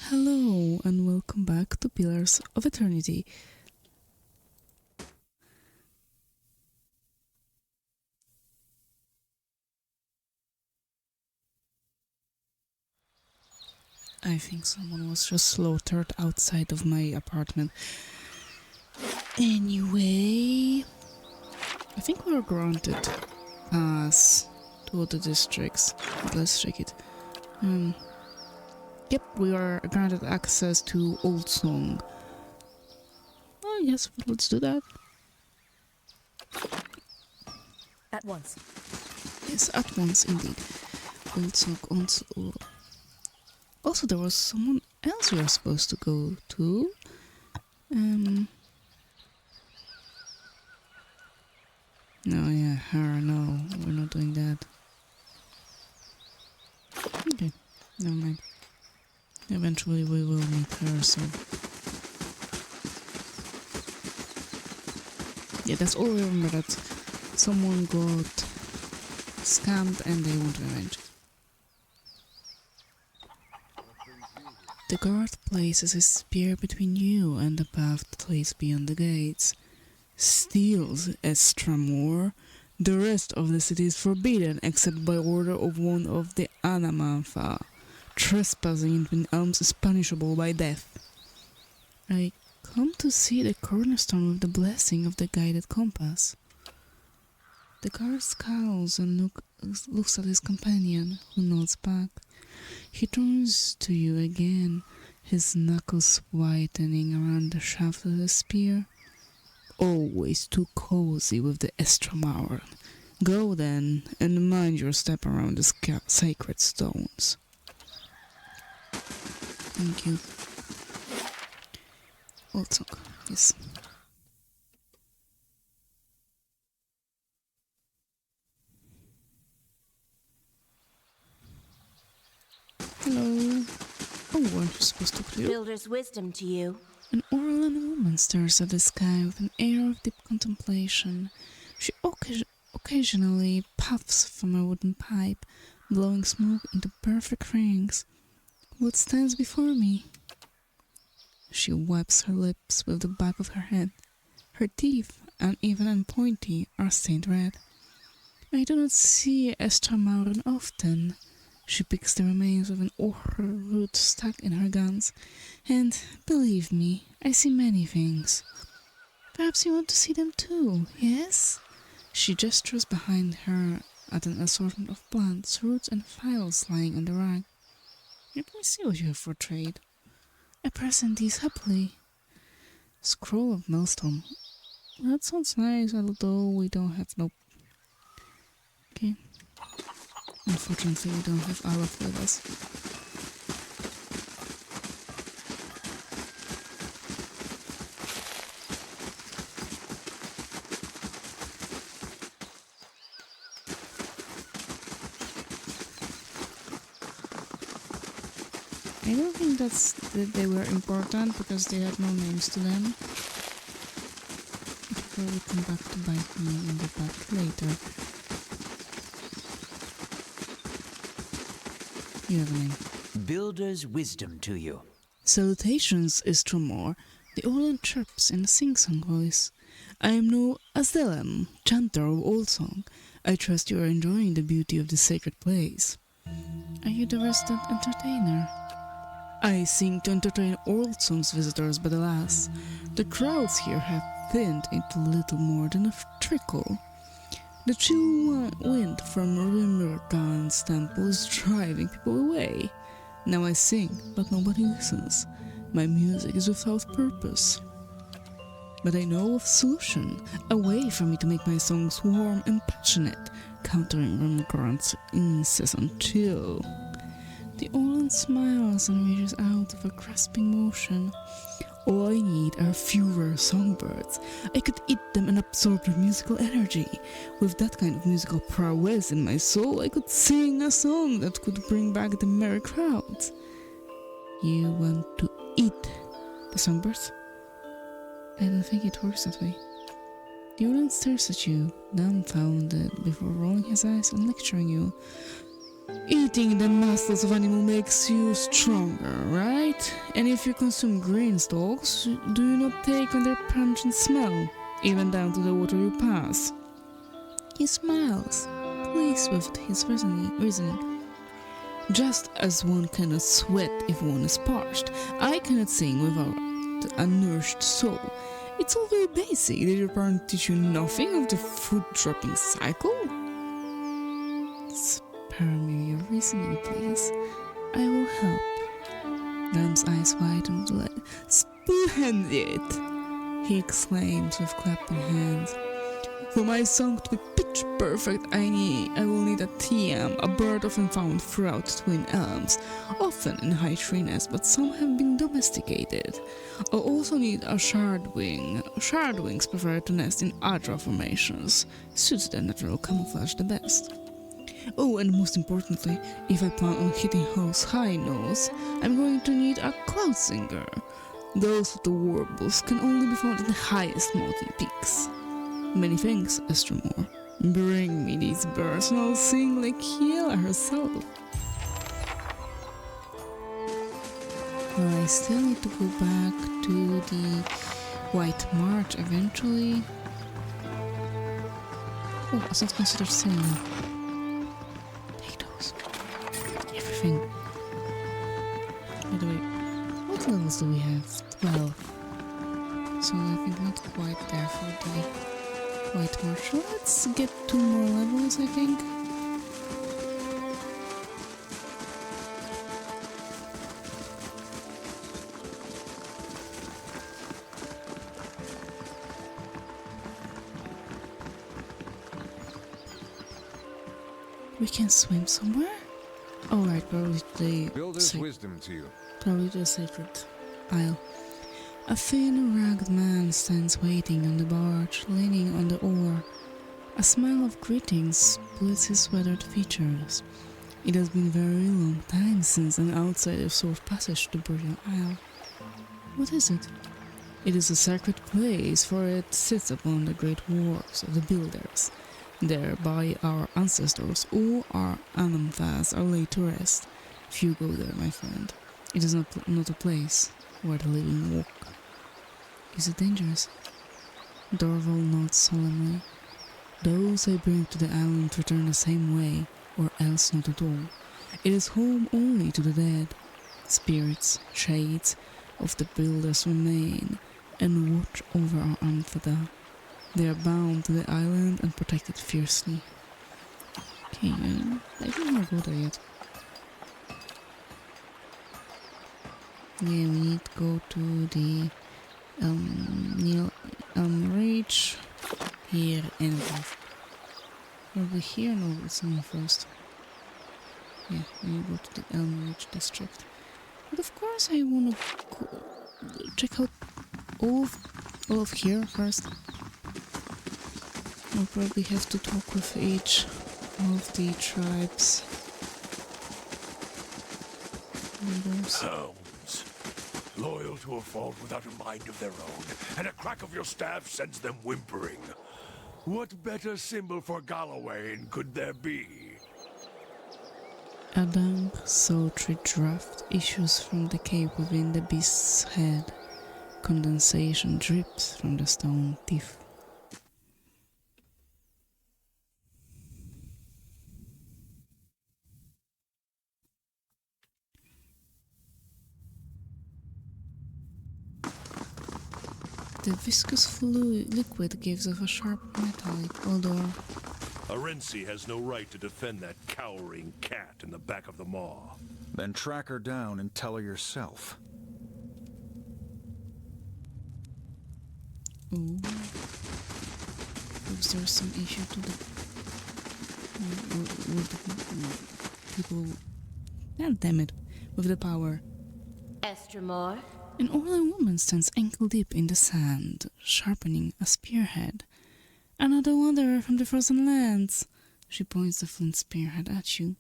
Hello and welcome back to Pillars of Eternity. I think someone was just slaughtered outside of my apartment. Anyway, I think we're granted pass to other districts. Let's check it. Yep, we are granted access to Old Song. Oh yes, let's do that. At once. Yes, at once indeed. Old Song, Also, there was someone else we were supposed to go to. No, yeah, her, no, we're not doing that. Okay, never mind. Eventually we will meet her, so... Yeah, that's all I remember, that someone got scammed and they want revenge. The guard places a spear between you and the path that lays beyond the gates. Steals Estramor. The rest of the city is forbidden except by order of one of the Anamantha. Trespassing between elms is punishable by death. I come to see the cornerstone with the blessing of the guided compass. The guard scowls and looks at his companion, who nods back. He turns to you again, his knuckles whitening around the shaft of the spear. Always too cozy with the Estramauren. Go then, and mind your step around the sacred stones. Thank you. Also, yes. Hello. Oh, weren't you supposed to talk to you? Builder's wisdom to you. An Orlan woman stares at the sky with an air of deep contemplation. She occasionally puffs from a wooden pipe, blowing smoke into perfect rings. What stands before me? She wipes her lips with the back of her head. Her teeth, uneven and pointy, are stained red. I do not see Estramauren often. She picks the remains of an ochre root stuck in her guns, and, believe me, I see many things. Perhaps you want to see them too, yes? She gestures behind her at an assortment of plants, roots and files lying on the rag. Let me see what you have for trade. I present these happily. Scroll of Maelstrom. That sounds nice, although we don't have no... Okay. Unfortunately, we don't have Aleph with us. I don't think that they were important because they had no names to them. It will come back to bite me in the back later. You have a name. Builder's wisdom to you. Salutations, Istramor. The Orlan chirps in a sing-song voice. I am no Azelem, chanter of Old Song. I trust you are enjoying the beauty of this sacred place. Are you the resident entertainer? I sing to entertain Old Song's visitors, but alas, the crowds here have thinned into little more than a trickle. The chill wind from Rimmergan's temple is driving people away. Now I sing, but nobody listens. My music is without purpose. But I know of a solution, a way for me to make my songs warm and passionate, countering Rimmergan's incessant chill. The Orlan smiles and reaches out with a grasping motion. All I need are fewer songbirds. I could eat them and absorb their musical energy. With that kind of musical prowess in my soul, I could sing a song that could bring back the merry crowds. You want to eat the songbirds? I don't think it works that way. The Orlan stares at you, dumbfounded, before rolling his eyes and lecturing you. Eating the muscles of animal makes you stronger, right? And if you consume green stalks, do you not take on their pungent smell, even down to the water you pass? He smiles, pleased with his reasoning. Just as one cannot sweat if one is parched, I cannot sing without a nourished soul. It's all very basic. Did your parents teach you nothing of the food-dropping cycle? Spare me your reasoning, please. I will help. Lamb's eyes widen with delight. Splendid! He exclaims with clapping hands. For my song to be pitch perfect, I will need a TM, a bird often found throughout twin elms, often in high treeness, but some have been domesticated. I'll also need a shardwing. Shardwings prefer to nest in Adra formations, suits their natural camouflage the best. Oh, and most importantly, if I plan on hitting Ho's high nose, I'm going to need a cloud singer. Those with the warbles can only be found in the highest mountain peaks. Many thanks, Estromore. Bring me these birds and I'll sing like Kiela herself. Well, I still need to go back to the White March eventually. Oh, it's not considered sailing. Take those. Everything. By the way, what levels do we have? 12. So I think not quite there for the White Marshal. Let's get 2 more levels, I think. We can swim somewhere? Oh right, probably wisdom to you. Probably the sacred isle. A thin, ragged man stands waiting on the barge, leaning on the oar. A smile of greeting splits his weathered features. It has been a very long time since an outsider saw passage to Burial Isle. What is it? It is a sacred place, for it sits upon the great wharves of the builders. There, by our ancestors, all our anamthas are laid to rest. Few go there, my friend. It is not a place where the living walk. Is it dangerous? Dorval nods solemnly. Those I bring to the island return the same way, or else not at all. It is home only to the dead. Spirits, shades of the builders remain, and watch over our amphitha. They are bound to the island and protected fiercely. Okay, I don't want to go there yet. Yeah, we need to go to the Neil Reach here and probably here. No, it's not first. Yeah, we go to the Elm Ridge district. But of course, I want to check out all of here first. I'll probably have to talk with each of the tribes leaders. Hounds, loyal to a fault without a mind of their own, and a crack of your staff sends them whimpering. What better symbol for Gallowayne could there be? A damp, sultry draught issues from the cave within the beast's head. Condensation drips from the stone teeth. The viscous liquid gives off a sharp metallic odor. Arensi has no right to defend that cowering cat in the back of the maw. Then track her down and tell her yourself. Ooh. Oops, there's some issue to the with the people. Ah, damn it, with the power. Estromore? An older woman stands ankle deep in the sand, sharpening a spearhead. Another wanderer from the frozen lands. She points the flint spearhead at you.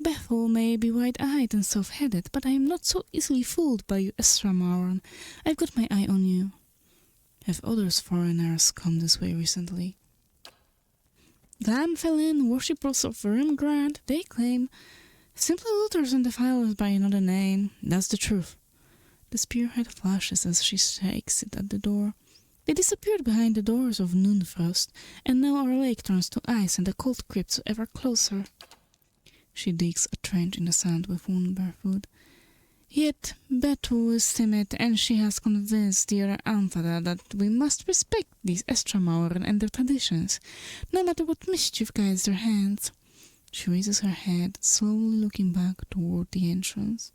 Bethel may be wide-eyed and soft-headed, but I am not so easily fooled by you, Estramaran. I've got my eye on you. Have others foreigners come this way recently? Them felon worshippers of Rimgrad, they claim. Simply looters and defilers by another name. That's the truth. The spearhead flashes as she shakes it at the door. They disappeared behind the doors of Noonfrost, and now our lake turns to ice and the cold creeps ever closer. She digs a trench in the sand with one bare foot. Yet Betu is timid, and she has convinced the other Amphada that we must respect these Estramauren and their traditions, no matter what mischief guides their hands. She raises her head, slowly looking back toward the entrance.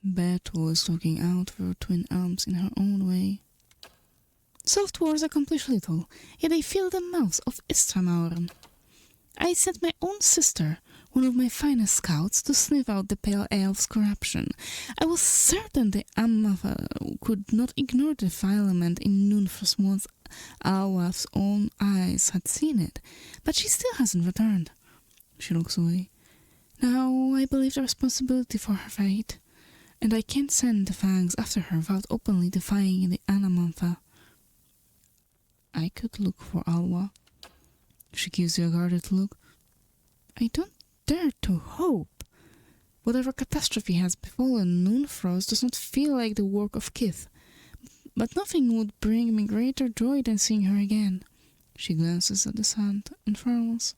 Betu is looking out for her twin arms in her own way. Soft words accomplish little, yet they fill the mouths of Estramauren. I sent my own sister, one of my finest scouts, to sniff out the pale elf's corruption. I was certain the Ammafa could not ignore the defilement in Noonfrost once Alwa's own eyes had seen it, but she still hasn't returned. She looks away. Now I believe the responsibility for her fate, and I can't send the fangs after her without openly defying the Anamantha. I could look for Alwa. She gives you a guarded look. I don't dare to hope. Whatever catastrophe has befallen Noonfrost does not feel like the work of Kith, but nothing would bring me greater joy than seeing her again. She glances at the sand and frowns.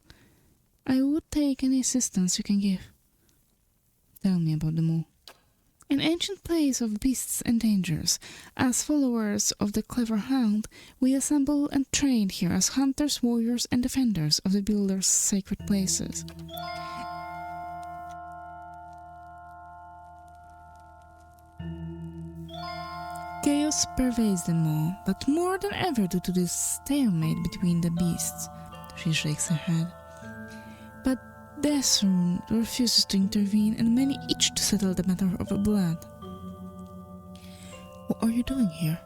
I would take any assistance you can give. Tell me about the mole. An ancient place of beasts and dangers. As followers of the clever hound, we assemble and train here as hunters, warriors, and defenders of the Builder's sacred places. Chaos pervades them all, but more than ever due to this stalemate between the beasts. She shakes her head. But Desrun refuses to intervene, and many itch to settle the matter of blood. What are you doing here?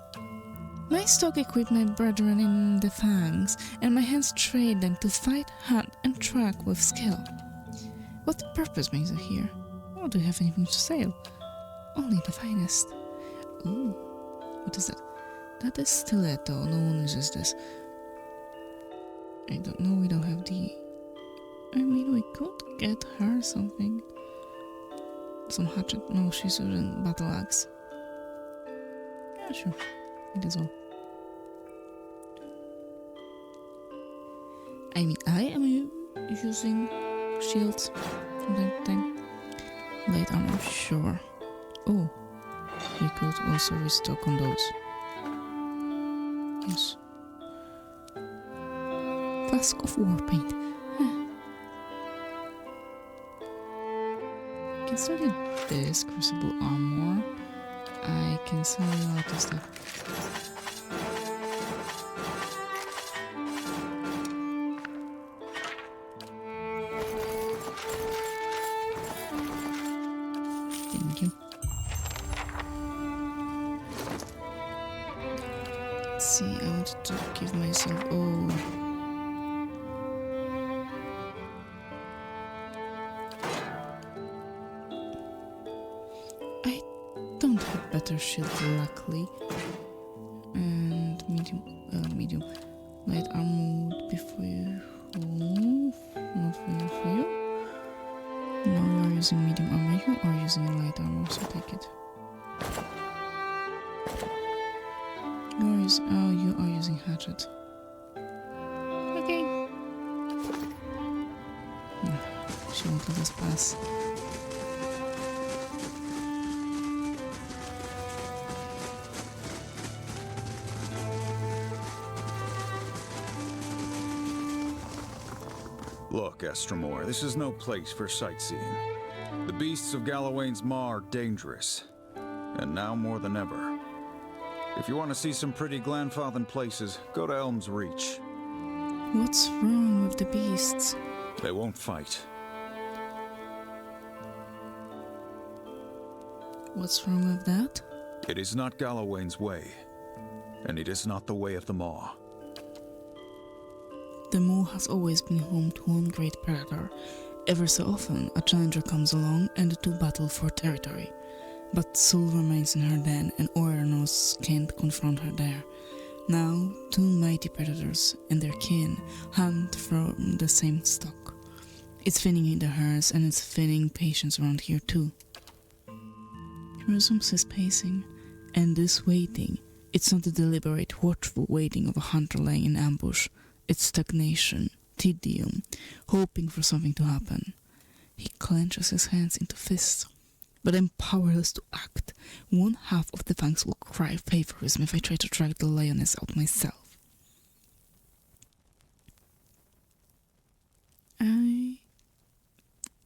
My stock equipped my brethren in the fangs, and my hands trained them to fight, hunt, and track with skill. What purpose brings you here? Or do you have anything to sell? Only the finest. Ooh, what is that? That is stiletto. No one uses this. I don't know. We don't have the. I mean, we could get her something. Some hatchet. No, she's using battle axe. Yeah, sure. It is all. I mean, I am using shields from time to time. Light armor, sure. Oh, we could also restock on those. Yes. Flask of war paint. I can study this crucible armor. I can sell a lot of stuff. Thank you. Let's see, I wanted to give myself. Oh. Better shield, luckily. And medium. Light armor would be for you. Not for you. No, you are using medium armor. You are using light armor, so take it. You are using hatchet. Okay. She won't let us pass. Look, Estramor, this is no place for sightseeing. The beasts of Galawain's Maw are dangerous, and now more than ever. If you want to see some pretty Glanfathan places, go to Elm's Reach. What's wrong with the beasts? They won't fight. What's wrong with that? It is not Galawain's way, and it is not the way of the Maw. The Maw has always been home to one great predator. Ever so often, a challenger comes along and the two battle for territory. But Soul remains in her den and Oeranos can't confront her there. Now, two mighty predators and their kin hunt from the same stock. It's thinning in the herds and it's thinning patience around here too. He resumes his pacing, and this waiting, it's not the deliberate, watchful waiting of a hunter lying in ambush. It's stagnation, tedium, hoping for something to happen. He clenches his hands into fists, but I'm powerless to act. One half of the fangs will cry favorism if I try to drag the lioness out myself.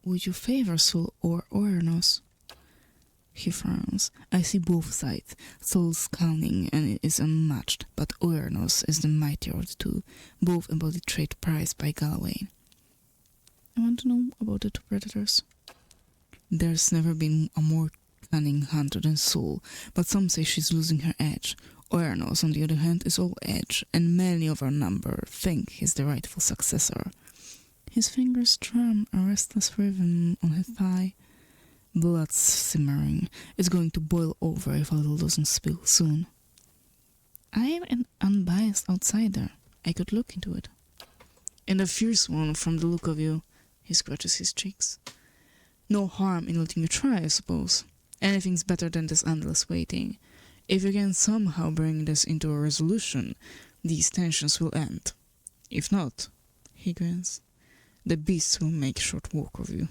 Would you favor Sol or Oernos? He frowns. I see both sides. Sol's cunning and it is unmatched, but Oernos is the mightier of the two. Both embody trait prized by Galawain. I want to know about the two predators. There's never been a more cunning hunter than Sol, but some say she's losing her edge. Oernos, on the other hand, is all edge, and many of our number think he's the rightful successor. His fingers strum a restless rhythm on his thigh. Blood's simmering. It's going to boil over if a little doesn't spill soon. I am an unbiased outsider. I could look into it. And a fierce one from the look of you. He scratches his cheeks. No harm in letting you try, I suppose. Anything's better than this endless waiting. If you can somehow bring this into a resolution, these tensions will end. If not, he grins, the beasts will make short work of you.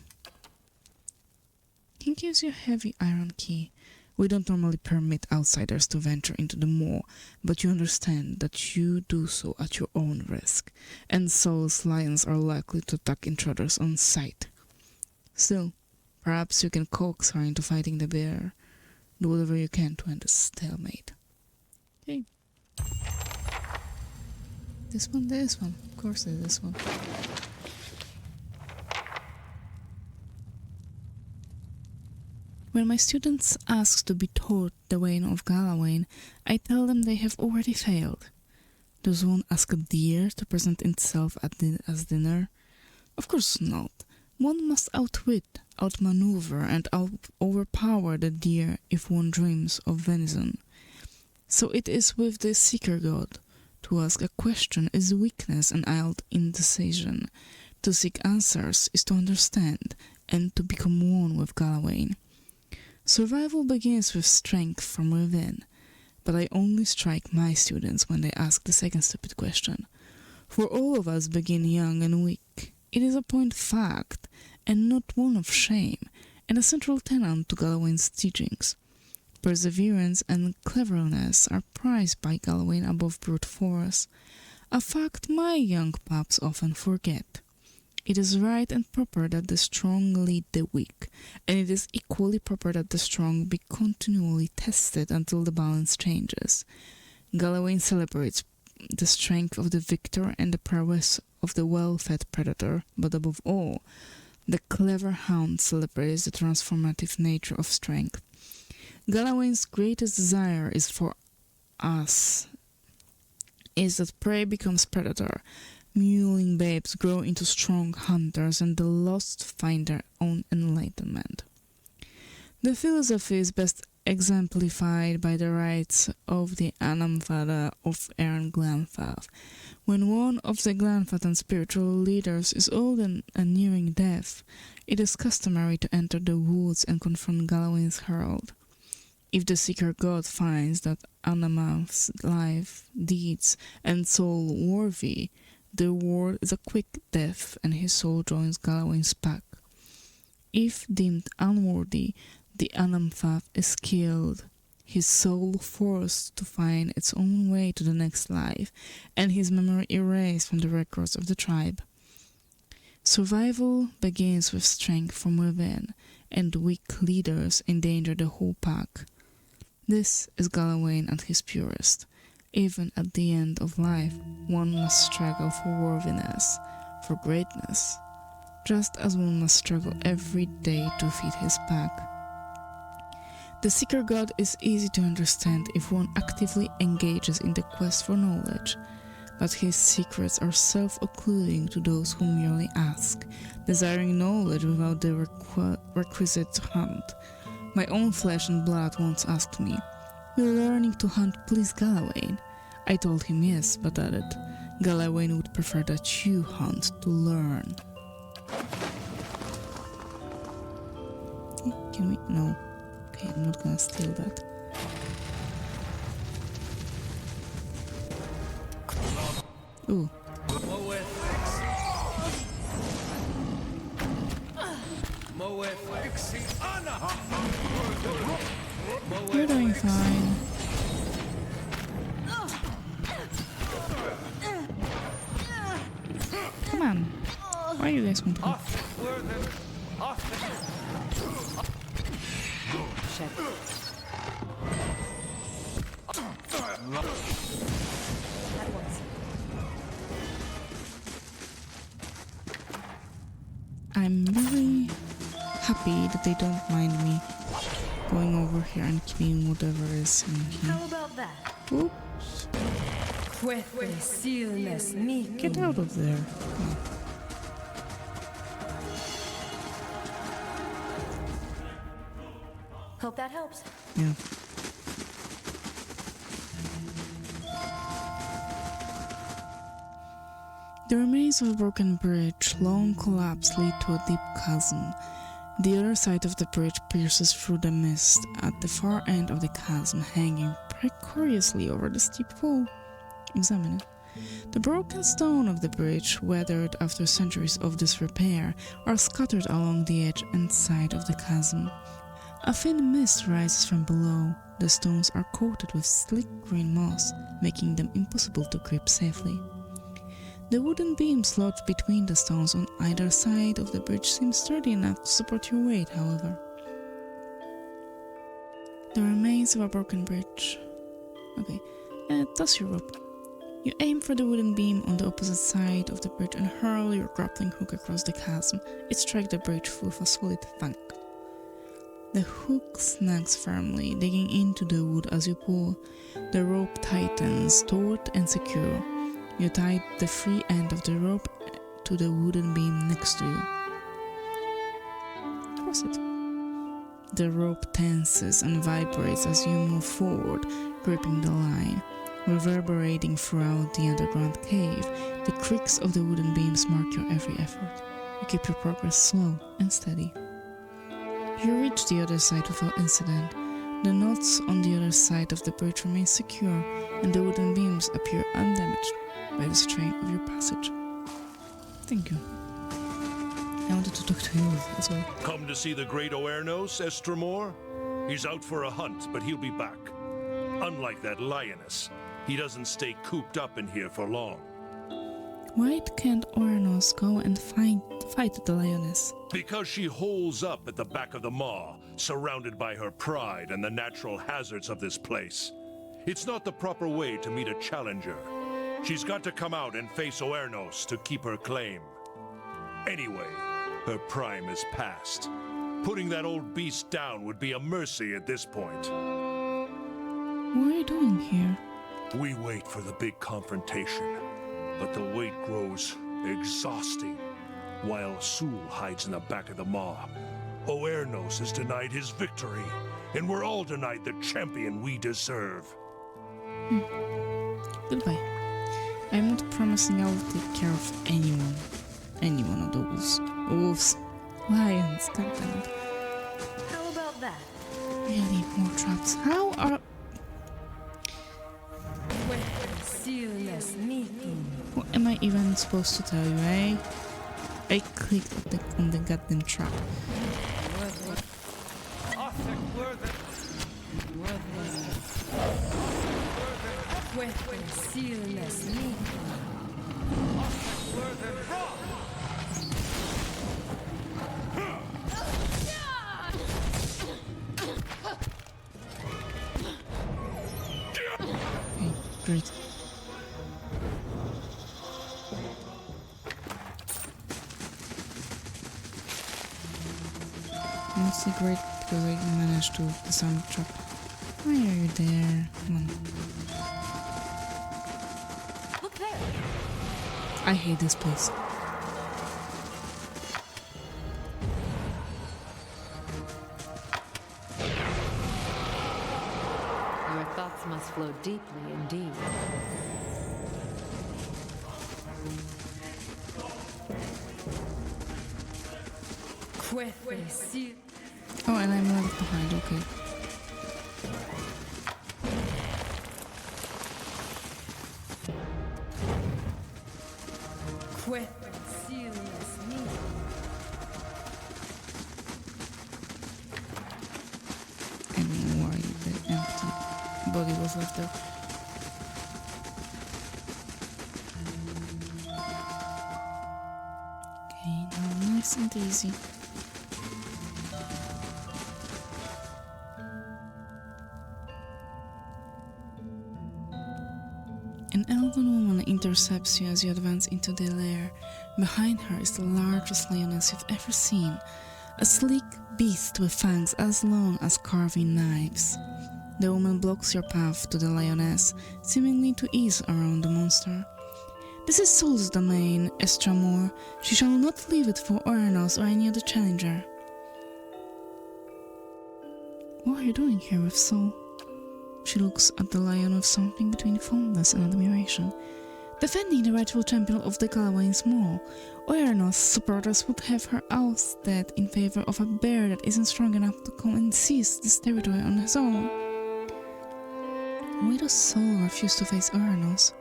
He gives you a heavy iron key. We don't normally permit outsiders to venture into the moor, but you understand that you do so at your own risk, and Sol's lions are likely to attack intruders on sight. Still, perhaps you can coax her into fighting the bear. Do whatever you can to end the stalemate. Okay. This one. Of course this one. When my students ask to be taught the way of Galawain, I tell them they have already failed. Does one ask a deer to present itself as dinner? Of course not. One must outwit, outmaneuver, and overpower the deer if one dreams of venison. So it is with the seeker god. To ask a question is weakness and indecision. To seek answers is to understand, and to become one with Galawain. Survival begins with strength from within, but I only strike my students when they ask the second stupid question. For all of us begin young and weak. It is a point fact, and not one of shame, and a central tenet to Galawain's teachings. Perseverance and cleverness are prized by Galawain above brute force, a fact my young pups often forget. It is right and proper that the strong lead the weak, and it is equally proper that the strong be continually tested until the balance changes. Galawain celebrates the strength of the victor and the prowess of the well-fed predator, but above all, the clever hound celebrates the transformative nature of strength. Galawain's greatest desire is that prey becomes predator, mewling babes grow into strong hunters, and the lost find their own enlightenment. The philosophy is best exemplified by the rites of the Anamvada of Aaron Glanfath. When one of the Glanfathan spiritual leaders is old and nearing death, it is customary to enter the woods and confront Galawain's herald. If the seeker god finds that Anamath's life, deeds, and soul worthy, the reward is a quick death and his soul joins Galawain's pack. If deemed unworthy, the Anamfath is killed, his soul forced to find its own way to the next life, and his memory erased from the records of the tribe. Survival begins with strength from within, and weak leaders endanger the whole pack. This is Galawain at his purest. Even at the end of life, one must struggle for worthiness, for greatness, just as one must struggle every day to feed his pack. The seeker god is easy to understand if one actively engages in the quest for knowledge, but his secrets are self-occluding to those who merely ask, desiring knowledge without the requisite hunt. My own flesh and blood once asked me, "Will learning to hunt please Galawain?" I told him yes, but added, Galawain would prefer that you hunt to learn. Can we? No. Okay, I'm not gonna steal that. Ooh. You're doing fine. Come on. Why you guys want to go? I'm really happy that they don't mind me going over here and killing whatever is in here. How about that? Oops. Get out of there. Oh. Hope that helps. Yeah. The remains of a broken bridge, long collapse, lead to a deep chasm. The other side of the bridge pierces through the mist at the far end of the chasm, hanging precariously over the steep fall. Examine it. The broken stone of the bridge, weathered after centuries of disrepair, are scattered along the edge and side of the chasm. A thin mist rises from below. The stones are coated with slick green moss, making them impossible to grip safely. The wooden beams lodged between the stones on either side of the bridge seem sturdy enough to support your weight, however. The remains of a broken bridge. Okay, toss your rope. You aim for the wooden beam on the opposite side of the bridge and hurl your grappling hook across the chasm. It strikes the bridge with a solid thunk. The hook snags firmly, digging into the wood as you pull. The rope tightens, taut and secure. You tie the free end of the rope to the wooden beam next to you. Cross it. The rope tenses and vibrates as you move forward, gripping the line. Reverberating throughout the underground cave, the creaks of the wooden beams mark your every effort. You keep your progress slow and steady. You reach the other side without incident. The knots on the other side of the bridge remain secure, and the wooden beams appear undamaged by the strain of your passage. Thank you. I wanted to talk to you as well. Come to see the great Oernos, Estremor? He's out for a hunt, but he'll be back. Unlike that lioness, he doesn't stay cooped up in here for long. Why can't Oernos go and fight the lioness? Because she holes up at the back of the maw, surrounded by her pride and the natural hazards of this place. It's not the proper way to meet a challenger. She's got to come out and face Oernos to keep her claim. Anyway, her prime is past. Putting that old beast down would be a mercy at this point. What are you doing here? We wait for the big confrontation, but the wait grows exhausting. While Sul hides in the back of the maw, Oernos is denied his victory, and we're all denied the champion we deserve. Goodbye. I'm not promising I will take care of anyone. Any one of those wolves, lions, goddammit. How about that? Really, more traps. How are... What am I even supposed to tell you, eh? I clicked on the goddamn trap. Okay, great. Mostly great because I managed to disarm the trap. Why are you there? Come on. Look there. I hate this place. Your thoughts must flow deeply indeed. Oh, and I'm left behind, okay. I don't know why the empty body was left there. Okay, now nice and easy. An elven woman intercepts you as you advance into the lair. Behind her is the largest lioness you've ever seen, a sleek beast with fangs as long as carving knives. The woman blocks your path to the lioness, seemingly to ease around the monster. This is Soul's domain, Estramor. She shall not leave it for Oranos or any other challenger. What are you doing here with Soul? She looks at the lion with something between fondness and admiration. Defending the rightful champion of the Galawain's Maw, Oranos' supporters would have her ousted in favor of a bear that isn't strong enough to come and seize this territory on his own. Why does Soul refuse to face Oranos?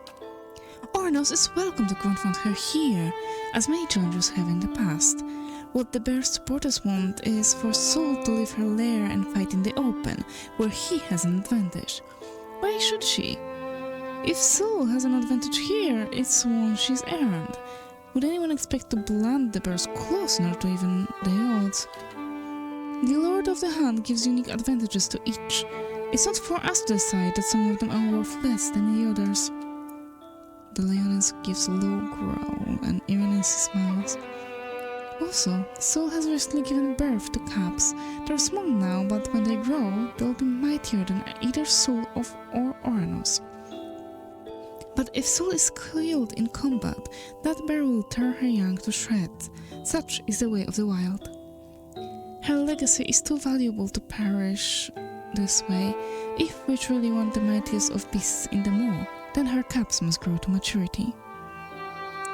Oranos is welcome to confront her here, as many challengers have in the past. What the bear's supporters want is for Soul to leave her lair and fight in the open, where he has an advantage. Why should she? If Soul has an advantage here, it's one she's earned. Would anyone expect to blunt the bear's claws in order to even the odds? The Lord of the Hunt gives unique advantages to each. It's not for us to decide that some of them are worth less than the others. The lioness gives a low growl and Irenaeus smiles. Also, Soul has recently given birth to cubs. They're small now, but when they grow, they'll be mightier than either Soul or Oranos. But if Soul is killed in combat, that bear will tear her young to shreds. Such is the way of the wild. Her legacy is too valuable to perish this way. If we truly want the mightiest of beasts in the Maw, then her cubs must grow to maturity.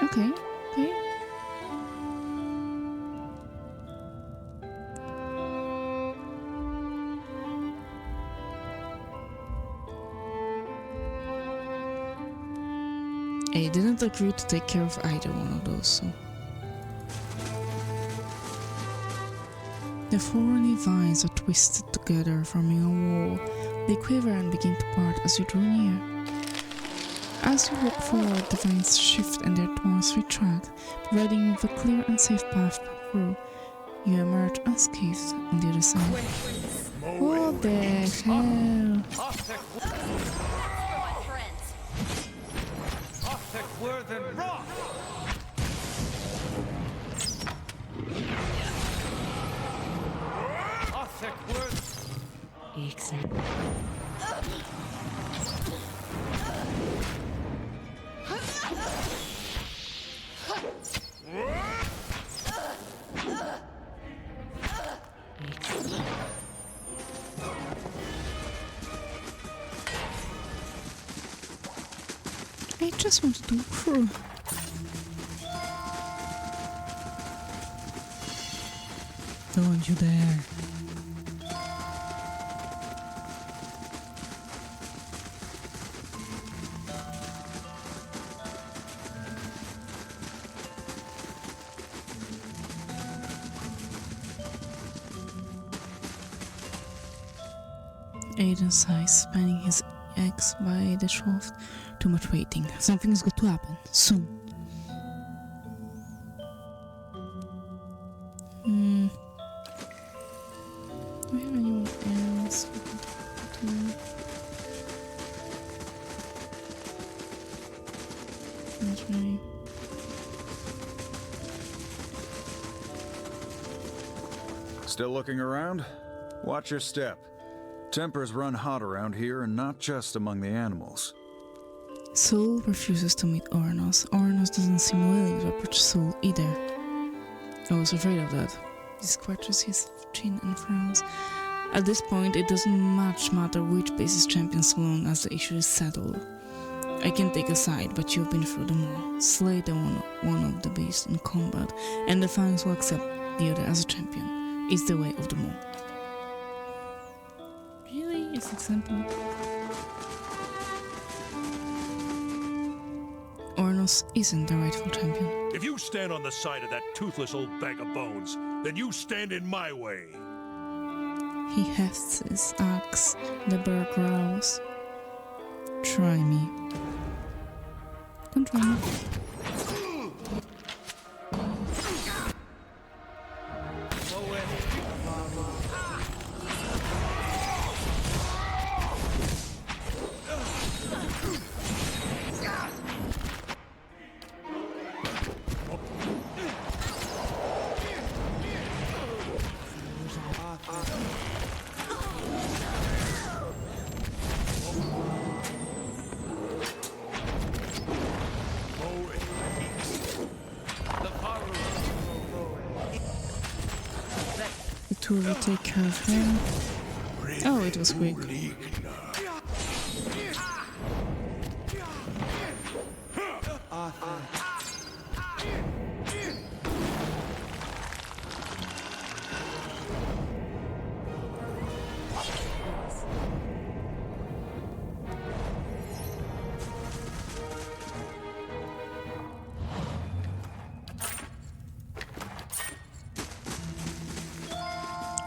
Okay. I didn't agree to take care of either one of those, so... The thorny vines are twisted together, forming a wall. They quiver and begin to part as you draw near. As you walk forward, the vines shift and their thorns retract, providing you with a clear and safe path through. You emerge unscathed on the other side. What the hell? I just wanted to walk through. Don't you dare. Aiden sighs, spanning his eggs by the shaft. Too much waiting. Something's got to happen. Soon. Do we have anyone else? Not really. Still looking around? Watch your step. Tempers run hot around here, and not just among the animals. Soul refuses to meet Oranos. Oranos doesn't seem willing to approach Soul either. I was afraid of that. He scratches his chin and frowns. At this point, it doesn't much matter which base is champion so long as the issue is settled. I can take a side, but you've been through them all. Slay the one of the beasts in combat, and the Fangs will accept the other as a champion. It's the way of them all. Really? Is it simple? Ornos isn't the rightful champion. If you stand on the side of that toothless old bag of bones, then you stand in my way. He hefts his axe, the bear growls. Try me. Don't try me. The two will take care of him. Oh, it was quick.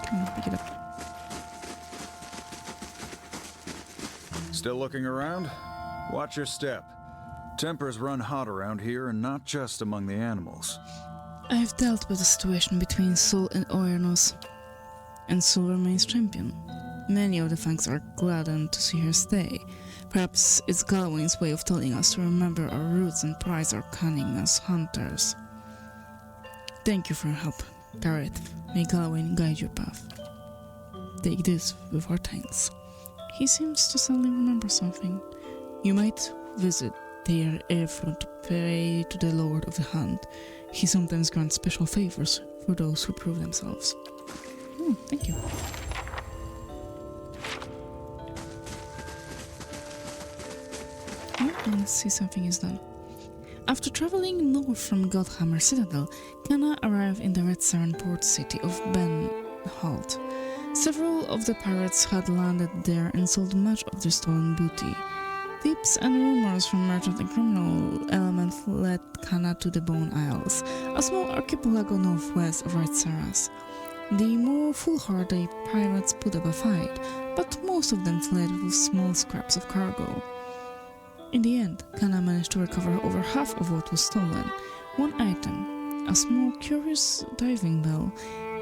Come on, pick it up. Still looking around? Watch your step. Tempers run hot around here, and not just among the animals. I've dealt with the situation between Sol and Oernos, and Sol remains champion. Many of the Fangs are gladdened to see her stay. Perhaps it's Galawain's way of telling us to remember our roots and prize our cunning as hunters. Thank you for your help, Gareth. May Galawain guide your path. Take this with our thanks. He seems to suddenly remember something. You might visit their airfront to pray to the Lord of the Hunt. He sometimes grants special favors for those who prove themselves. Thank you. Oh, let's see, something is done. After traveling north from Godhammer Citadel, Kana arrived in the Red Saren port city of Ben Halt. Several of the pirates had landed there and sold much of their stolen booty. Tips and rumors from merchant and criminal elements led Kana to the Bone Isles, a small archipelago northwest of Red Saras. The more foolhardy pirates put up a fight, but most of them fled with small scraps of cargo. In the end, Kana managed to recover over half of what was stolen. One item, a small curious diving bell,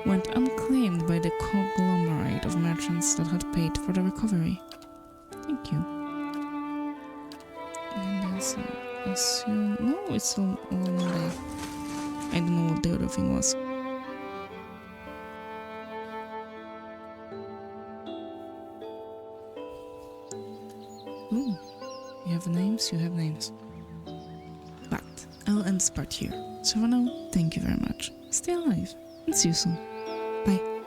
went unclaimed by the conglomerate of merchants that had paid for the recovery. Thank you. And that's, I assume... No, it's all one day. I don't know what the other thing was. Ooh. You have names, you have names. But I'll end this part here. So for now, thank you very much. Stay alive, and see you soon. Bye.